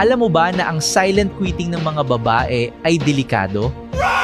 Alam mo ba na ang silent quitting ng mga babae ay delikado?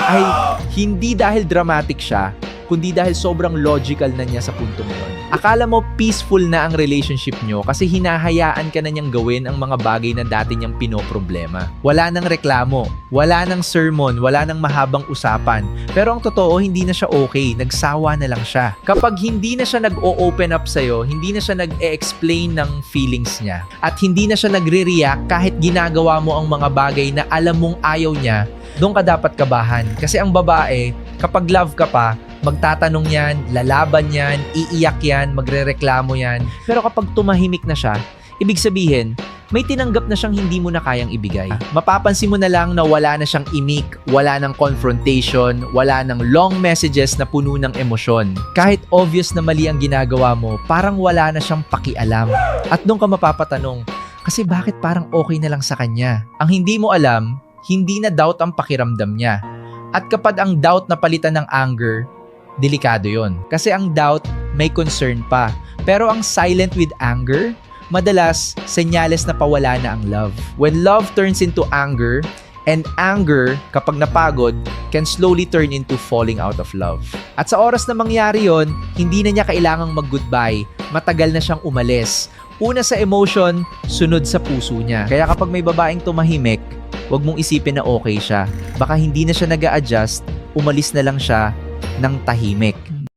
Ay hindi dahil dramatic siya, kundi dahil sobrang logical na niya sa puntong yun. Akala mo peaceful na ang relationship nyo kasi hinahayaan ka na niyang gawin ang mga bagay na dati niyang pinoproblema. Wala nang reklamo, wala nang sermon, wala nang mahabang usapan. Pero ang totoo, hindi na siya okay. Nagsawa na lang siya. Kapag hindi na siya nag-o-open up sa'yo, hindi na siya nag-e-explain ng feelings niya, at hindi na siya nagre-react kahit ginagawa mo ang mga bagay na alam mong ayaw niya, doon ka dapat kabahan. Kasi ang babae, kapag love ka pa, magtatanong yan, lalaban yan, iiyak yan, magrereklamo yan. Pero kapag tumahimik na siya, ibig sabihin, may tinanggap na siyang hindi mo na kayang ibigay. Mapapansin mo na lang na wala na siyang imik, wala ng confrontation, wala ng long messages na puno ng emosyon. Kahit obvious na mali ang ginagawa mo, parang wala na siyang pakialam. At doon ka mapapatanong, kasi bakit parang okay na lang sa kanya? Ang hindi mo alam, hindi na doubt ang pakiramdam niya. At kapag ang doubt na palitan ng anger, delikado yon. Kasi ang doubt may concern pa. Pero ang silent with anger, madalas senyales na pawala na ang love. When love turns into anger, and anger, kapag napagod, can slowly turn into falling out of love. At sa oras na mangyari yon, hindi na niya kailangang mag-goodbye. Matagal na siyang umalis. Una sa emotion, sunod sa puso niya. Kaya kapag may babaeng tumahimik, huwag mong isipin na okay siya. Baka hindi na siya nag-a-adjust, umalis na lang siya ng tahimik.